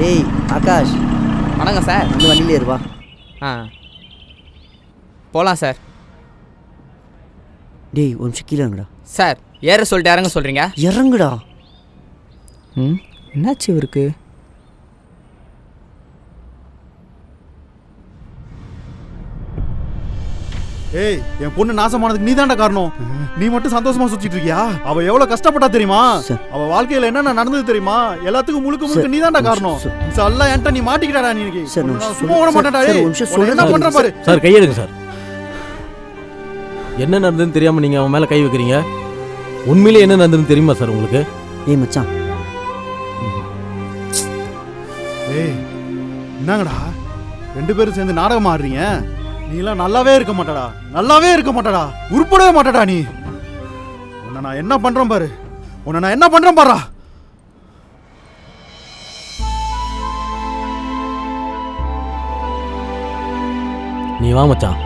ஏய் ஆகாஷ், வணக்கம் சார். வந்து வண்டியில் ஏறுவா. போகலாம் சார். டேய் ஒரு நிமிஷம் கீழே இறங்குடா. சார் ஏற சொல்லிட்டு இறங்க சொல்கிறீங்க? இறங்குடா. என்னாச்சு இவருக்கு? ஏய், என் பொண்ணு நாசமானதுக்கு நீ தான்டா காரணம். நீ மட்டும் சந்தோஷமா சுத்திட்டு இருக்கியா? அவ எவ்வளவு கஷ்டப்பட்டா தெரியுமா? அவ வாழ்க்கையில என்னென்ன நடந்தது தெரியுமா? எல்லாத்துக்கும் முழுக்க நீ தான்டா காரணம். சல்லா என்கிட்ட நீ மாட்டிக்கிட்டாடா. நீ சும்மா விட மாட்டேன்டா. என்ன பண்ற பாரு. சார் கையெடுங்க சார். என்ன நடந்ததுன்னு தெரியாம நீங்க அவன் மேல கை வைக்கிறீங்க. உண்மையிலே என்ன நடந்ததுன்னு தெரியுமா சார் உங்களுக்கு? ஏய் மச்சான். ஏய் என்னங்கடா ரெண்டு பேரும் சேர்ந்து நாடகம் ஆடுறீங்க? நீலாம் நல்லாவே இருக்க மாட்டடா. உருப்படவே மாட்டடா. நீ உன்னை நான் என்ன பண்றேன் பாரு. நீ வா மச்சான்.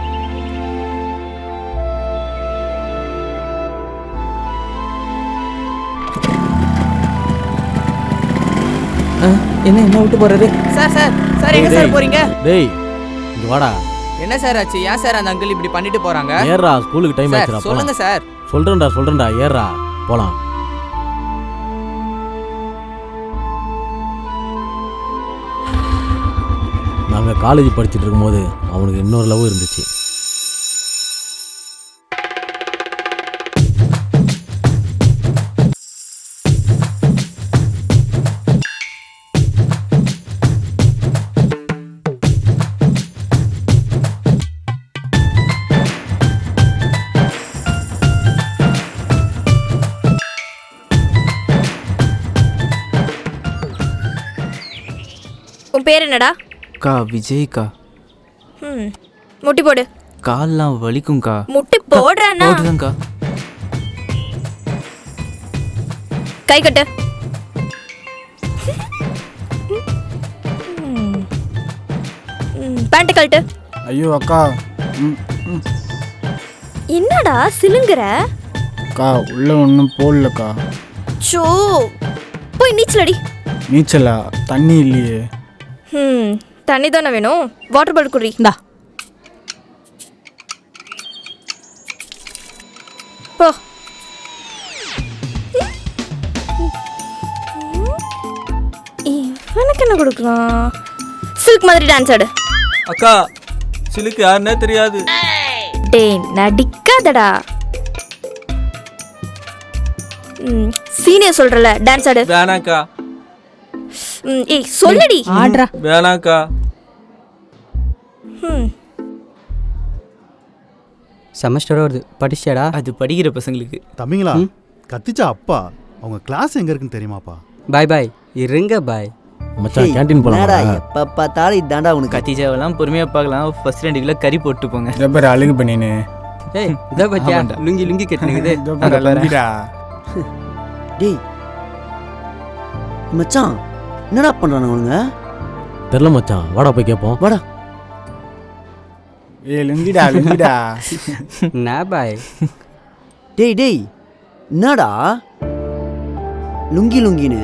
என்ன விட்டு போறது? சார் எங்க சார் போறீங்க? டேய் இங்க வாடா. என்ன சார் ஆச்சு? ஏன் சார் அந்த அங்கிள் இப்படி பண்ணிட்டு போறாங்க? ஏறா, ஸ்கூலுக்கு டைம் ஆச்சுடா. சொல்லுங்க சார். சொல்றேன்டா ஏறா போலாம். நாங்க காலேஜ் படிச்சுட்டு இருக்கும்போது அவனுக்கு இன்னொரு லவ் இருந்துச்சு. உன் பேர் என்னடா? கா விஜய்க்கா. முட்டி போடு. கால்லாம் வலிக்கும்க்கா. முட்டி போடுறானா? போடுறேன்க்கா. கை கட்டு. பேண்ட் கழட்டு. ஐயோ அக்கா. என்னடா சிலுங்குற? அக்கா உள்ள ஒன்றும் போடலக்கா. சோ போய் நீச்சல் அடி. நீச்சலா? தண்ணி இல்லையே. தண்ணி தானே வேணும். வாட்டர் பாட்டில் குடி. இந்தா போ. இவனுக்கு என்ன கொடுக்கலாம்? சில்க் மாதிரி டான்ஸ் ஆடு. அக்கா சிலுக்கு யாருன்னே தெரியாது. டேய் நடிக்காதடா. சீனியர் சொல்றல டான்ஸ் ஆடு. வேணாக்கா. ஏய் சொல்லடி. ஆடுறா. வேணாக்கா. செமஸ்டர் வருது, படிச்சியாடா? அது படிக்கிற பசங்களுக்கு. தம்பிங்களா, கத்திச்சா அப்பா அவங்க கிளாஸ் எங்க இருக்குன்னு தெரியுமாப்பா? பாய் இருங்க பாய். மச்சான் கேண்டீன் என்னடா போலாம். எப்ப பார்த்தாலும் இதாண்டா உனக்கு. கத்திச்சாவெல்லாம் பொறுமையா பார்க்கலாம். ஃபர்ஸ்ட் 2 கிலோ கறி போட்டு போங்க. ஜப்பர் அழுகு பண்ணினு. ஏய் இத பத்தியா லுங்கி கட்டினது? டேய் மச்சான் என்னடா பண்றானுங்க அவனுங்க? தெரியல மச்சான், வாடா போய் கேட்போம். வாடா. ஏய் லுங்கிடா. நா பாய். டேய் என்னடா லுங்கின்னு?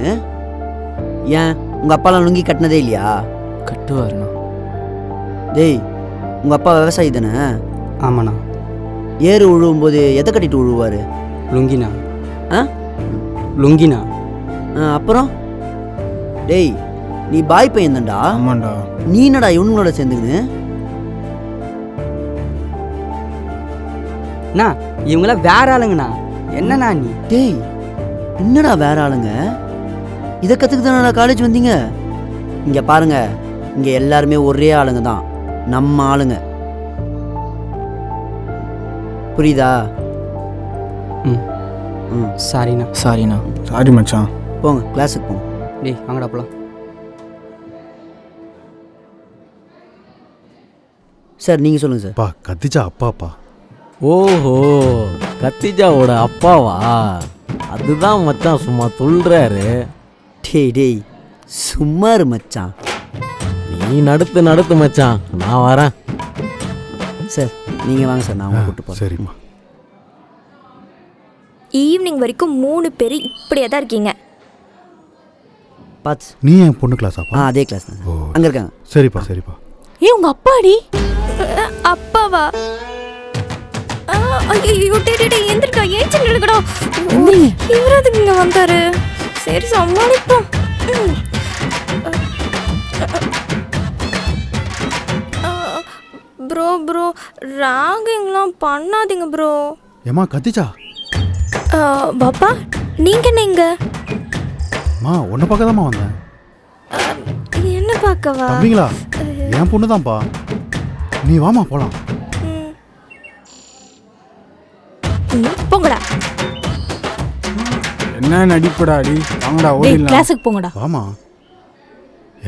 ஏன் உங்க அப்பாலாம் லுங்கி கட்டினதே இல்லையா? கட்டுவாருண்ணா. டேய் உங்க அப்பா விவசாயி தானே? ஆமாண்ணா. ஏறு உழுவும் போது எதை கட்டிட்டு உழுவாரு? லுங்கினா. அப்புறம் டேய் நீ பாய் பையன் தான்டா. ஆமாண்டா. நீ என்னடா இவனுங்களோட சேர்ந்துக்கின்னு? இவங்களாம் வேற ஆளுங்கண்ணா. என்னண்ணா நீ? டேய் என்னடா வேற ஆளுங்க? இதை கற்றுக்கு தானடா காலேஜ் வந்தீங்க? இங்கே பாருங்க, இங்கே எல்லாருமே ஒரே ஆளுங்க தான், நம்ம ஆளுங்க. புரியுதா? சாரிண்ணா. சாரி மச்சான். போங்க கிளாஸுக்கு போங்க. டேய் வாங்கடா போலாம். சார் நீங்கள் சொல்லுங்கள் சார். பா கத்திச்சா அப்பாப்பா. ஓஹோ, கத்திஜாவோட அப்பாவா? அதுதான் மச்சான் சும்மா சொல்றாரு. டேய் சும்மா இரு மச்சான். நீ நடத்து மச்சான், நான் வரேன். சார் நீங்கள் வாங்க சார், நான் உங்களை கூப்பிட்டு போகிறேன். சரிம்மா. ஈவினிங் வரைக்கும் 3 பேர் இப்படியே தான் இருக்கீங்க. பார்த்து. நீ என் பொண்ணு கிளாஸாப்பா? அதே கிளாஸ் தான். ஓ. அங்கே இருக்காங்க. சரிப்பா சரிப்பா. உங்க அப்பாடி? அப்பாவா? ஐயோ டேடே எந்திரக்கா, ஏன் நில்லுங்கடா. இவரதுக்கு இங்க வந்தாரு. சரி சமாளிப்போம். ப்ரோ ராகிங்லாம் பண்ணாதீங்க ப்ரோ. ஏமா கத்திச்சா? பாப்பா நீங்க என்ன இங்க? மா உன்னை பார்க்க தான்மா வந்தேன். என்ன பார்க்கவா? தம்பிங்களா என் பொண்ணு தான்ப்பா. நீ வாமா போலாம். போங்கடா. என்ன நடிப்புடா அடி, வாங்கடா டேய் ஓடிடலாம். கிளாஸுக்கு போங்கடா. வாமா.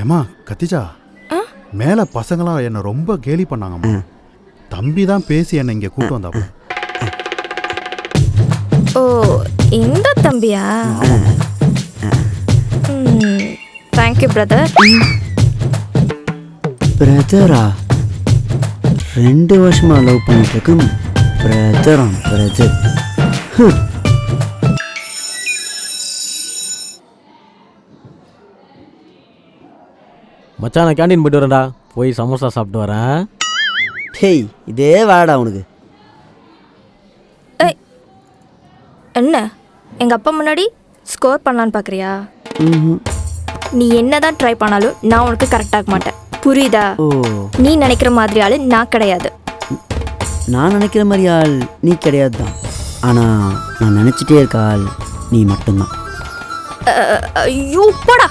ஏமா கத்திச்சா, மேல பசங்களாம் என்ன ரொம்ப கேலி பண்ணாங்கம்மா. தம்பி தான் பேசி என்ன இங்க கூட்டு வந்தாப்பா. ஓ இந்த தம்பியா? Thank you brother. பிரதரா? 2 வருஷமா லவ் பண்ணிட்டு இருக்கேன். பிரதரா பிரதர். மச்சான் நான் கேண்டீன் போயிட்டு வரேன்டா, போய் சமோசா சாப்பிட்டு வரேன். ஹேய் இதே வேடா உனக்கு. என்ன எங்க அப்பா முன்னாடி ஸ்கோர் பண்ணலான்னு பார்க்குறியா? நீ என்னதான் ட்ரை பண்ணாலும் நான் உனக்கு கரெக்டாக மாட்டேன், புரியுதா? ஓ நீ நினைக்கிற மாதிரி ஆளு நான் கிடையாது. நான் நினைக்கிற மாதிரி ஆள் நீ கிடையாது தான். ஆனால் நான் நினச்சிட்டே இருக்க ஆள் நீ மட்டும்தான். ஐயோ போடா.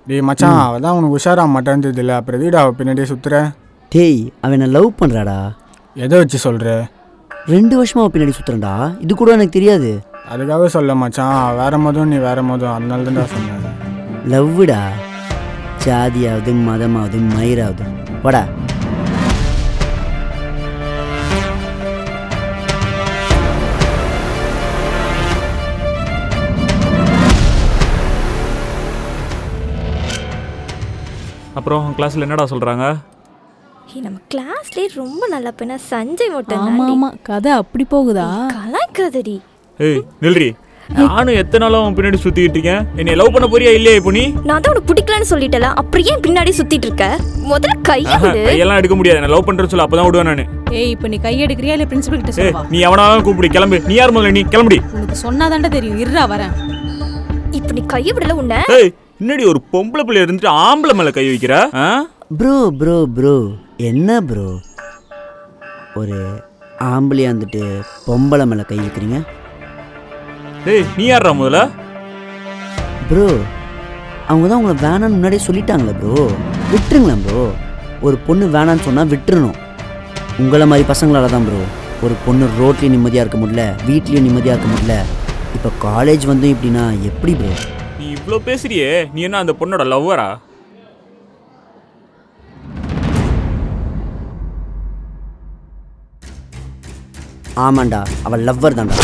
டேய் மச்சான், அவதான் உனக்கு உஷாரா மாட்டேன்னு தெரியல, அப்புறம் எதுடா அவ பின்னாடியே சுத்துற? டேய் அவனை லவ் பண்ணுறாடா. எதை வச்சு சொல்ற? 2 வருஷமா அவன் பின்னாடி சுற்றுறேன்டா. இது கூட எனக்கு தெரியாது. அதுக்காக சொல்ல மச்சான், வேற மதம் நீ வேற மதம், அதனால தான்டா சொன்னேன். லவ்வுடா, ஜாதியாவது மதமாவது மயிராவது. வாடா. அப்புறம் கிளாஸ்ல என்னடா சொல்றாங்க? நம்ம கிளாஸ்லேயே ரொம்ப நல்ல பெண்ணா சஞ்சய் மட்டும் ஆமா ஆமா, கதை அப்படி போகுதா? கலாய்க்காதடி. ஏய் நில்றி, நானும் எத்தனை நாளும் அவன் பின்னாடி சுத்திட்டு இருக்கேன். என்னை லவ் பண்ண போறியா இல்லையா இப்போ நீ? நான் தான் உனக்கு பிடிக்கலன்னு சொல்லிட்டல, அப்புறம் ஏன் பின்னாடி சுத்திட்டு இருக்க? முதல்ல கையை விடு. கையெல்லாம் எடுக்க முடியாது, நான் லவ் பண்றேன்னு சொல்ல அப்பதான் விடுவேன் நானு. ஏய் இப்போ நீ கை எடுக்கறியா இல்ல பிரின்சிபல் கிட்ட ஏய் சொல்லவா? நீ எவனாலும் கூப்பிடு, கிளம்பு. நீ யார் முதல்ல, நீ கிளம்புடி. உனக்கு சொன்னாதான்டா தெரியும், இருடா வரேன். இப்போ நீ கையை விடல உன்ன. ஏய் முன்னாடி ஒரு பொம்பளை பிள்ளை இருந்துட்டு ஆம்பளை மேல கை வைக்கிற? ப்ரோ ப்ரோ ப்ரோ என்ன ப்ரோ, ஒரு ஆம்பளையா வந்துட்டு பொம்பளை மேலே கை வைக்கிறீங்க? ஏய் நீ யாரா முதல்ல? ப்ரோ அவங்க தான் உங்களை வேணான்னு முன்னாடியே சொல்லிட்டாங்களே ப்ரோ, விட்டுருங்களேன் ப்ரோ. ஒரு பொண்ணு வேணான்னு சொன்னால் விட்டுறணும். உங்களை மாதிரி பசங்களால தான் ப்ரோ ஒரு பொண்ணு ரோட்லேயும் நிம்மதியாக இருக்க முடியல, வீட்லேயும் நிம்மதியாக இருக்க முடியல. இப்போ காலேஜ் வந்து இப்படின்னா எப்படி ப்ரோ? நீ இவ்ளோ பேசுறியே, நீ என்ன அந்த பொண்ணோட லவ்வரா? ஆமாண்டா, அவள் லவ்வர் தான்டா.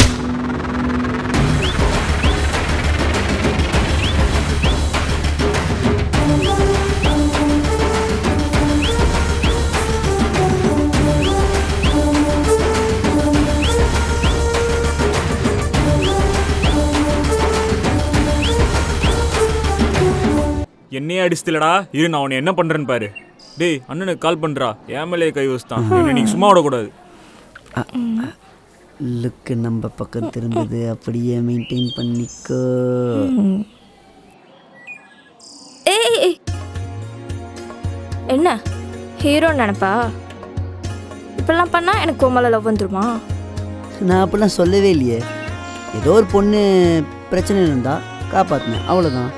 என்னையே அடிச்சுலடா, இரு நான் உன்னை என்ன பண்றேன்னு பாரு. டேய் அண்ணனுக்கு கால் பண்றா, என் மேலே கை வச்சுட்டான். நீ சும்மா விடக்கூடாது. லுக்கு நம்ம பக்கம் திரும்புது, அப்படியே மெயின்டைன் பண்ணிக்கோ. ஏய் என்ன ஹீரோ நினைப்பா? இப்பெல்லாம் பண்ணா எனக்கு கோமல லவ் வந்துருமா? நான் அப்படிலாம் சொல்லவே இல்லையே. ஏதோ ஒரு பொண்ணு பிரச்சனை இருந்தா காப்பாற்றினேன், அவ்வளோதான்.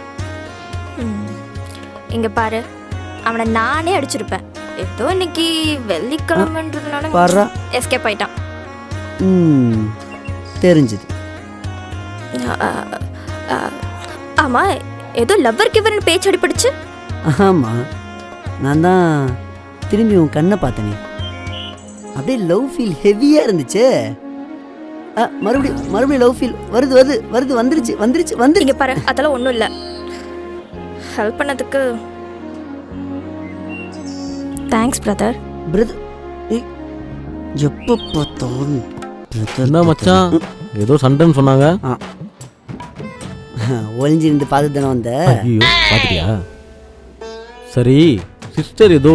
இங்க பாரு, அவனை நானே அடிச்சிருப்பேன். ஏதோ இன்னைக்கு வெள்ளிக்கிழமைன்றதுனால பாரா எஸ்கேப் ஆயிட்டான். தெரிஞ்சுது. ஆமா, ஏதோ லவ்வர் கிவர்னு பேச்சு அடிபடிச்சு. ஆமாம், நான் தான் திரும்பி உன் கண்ணை பார்த்தனே, அப்படியே லவ் ஃபீல் ஹெவியாக இருந்துச்சு. மறுபடியும் லவ் ஃபீல் வருது வருது வருது வந்துருச்சு வந்துருச்சு வந்து. இங்க பாரு, அதெல்லாம் ஒன்றும் இல்லை. ஹெல்ப் பண்ணதுக்கு தேங்க்ஸ் பிரதர். பிரதர் எப்போ பார்த்தாலும் என்ன மச்சான், ஏதோ சண்டைன்னு சொன்னாங்க. ஒளிஞ்சிருந்து பார்த்து தானே வந்த. ஐயோ பார்த்துட்டியா? சரி சிஸ்டர் ஏதோ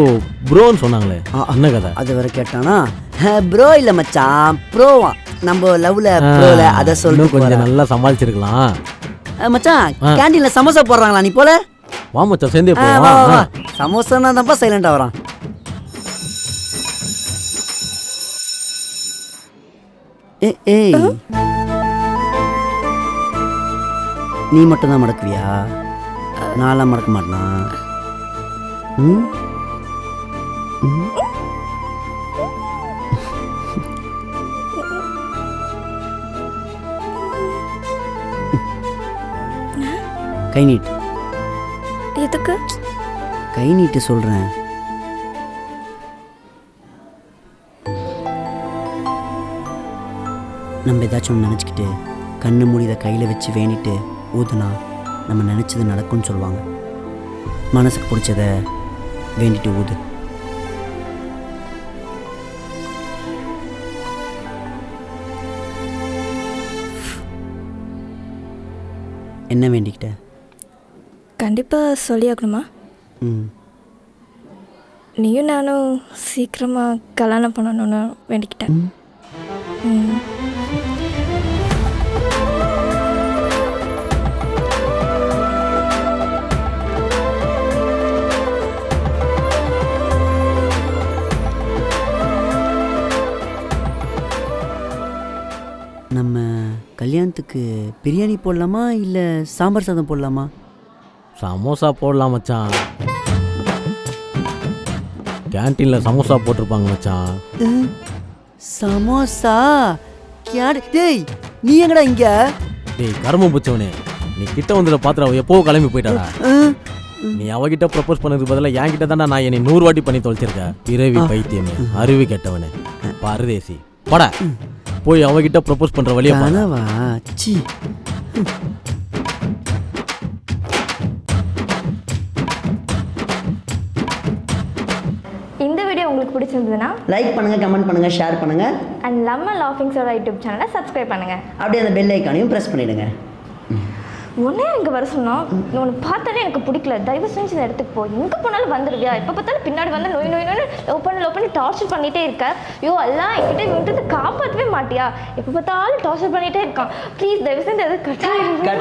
ப்ரோன்னு சொன்னாங்களே, என்ன கதை? அது வரை கேட்டானா? ப்ரோ இல்ல மச்சான், ப்ரோவா. நம்ம லவ்ல ப்ரோல அத இன்னும் சொல்லிட்டு கொஞ்சம் நல்லா சமாளிச்சிருக்கலாம். மச்சான் கேண்டீன்ல சமோசா போடுறாங்களா, நீ போல? வா மச்சான் சேர்ந்தே வா, வா, வா. போவோம். சமோசானா தான்ப்பா சைலண்டா வரான். ஏய் நீ மட்டும் தான் மடக்குவியா? நான்லாம் மடக்க மாட்டேனா? ம் ம். கை நீட்டு. எதுக்கு? கை நீட்டு சொல்றேன். நம்ம ஏதாச்சும் ஒன்று நினச்சிக்கிட்டு கண்ணு மூடித கையில் வச்சு வேண்டிட்டு ஊதுனா நம்ம நினச்சது நடக்கும்னு சொல்லுவாங்க. மனசுக்கு பிடிச்சத வேண்டிட்டு ஊது. என்ன வேண்டிக்கிட்ட? கண்டிப்பாக சொல்லியாகணுமா? ம். நீயும் நானும் சீக்கிரமாக கல்யாணம் பண்ணணும்னு வேண்டிக்கிட்டேன். ம். நம்ம கல்யாணத்துக்கு பிரியாணி போடலாமா இல்லை சாம்பார் சாதம் போடலாமா? சமோசா போடலாம் மச்சான். கேன்டீனில் சமோசா போட்டிருப்பாங்க மச்சான். சமோசா கேடு. டேய் நீ எங்கடா இங்க? டேய் கரும பூச்சவனே, நீ கிட்ட வந்துட பாத்திர அவ எப்போ கிளம்பி போயிட்டாடா. நீ அவகிட்ட ப்ரப்போஸ் பண்ணதுக்கு பதிலாக என்கிட்ட தானே நான் என்னை 100 வாட்டி பண்ணி தொலைச்சிருக்க. பிறவி பைத்தியமே, அருவி கெட்டவனே, பரதேசி. பட போய் அவகிட்ட ப்ரப்போஸ் பண்ற வழியை பாரு. கனவா? சி. இந்த வீடியோ உங்களுக்கு பிடிச்சிருந்ததுன்னா லைக் பண்ணுங்க, கமெண்ட் பண்ணுங்க, ஷேர் பண்ணுங்க. அண்ட் நம்ம லாஃபிங் சோடா யூடியூப் சேனலை சப்ஸ்கிரைப் பண்ணுங்கள். அப்படியே அந்த பெல் ஐக்கானையும் ப்ரெஸ் பண்ணிடுங்க. ஒன்றே எனக்கு வர சொன்னோம், உன்னை பார்த்தாலே எனக்கு பிடிக்கல, தயவு செஞ்சு இந்த இடத்துக்கு போய் எங்கே போனாலும் வந்துடுவியா? எப்போ பார்த்தாலும் பின்னாடி வந்து நோய் நோய் நோய் லவ் பண்ணி டார்ச்சர் பண்ணிகிட்டே இருக்க. ஐயோ எல்லாம் என்கிட்ட விட்டுட்டு காப்பாற்றவே மாட்டியா? எப்போ பார்த்தாலும் டார்ச்சர் பண்ணிகிட்டே இருக்கான். ப்ளீஸ் தயவு செஞ்சு அது கட்டாயம்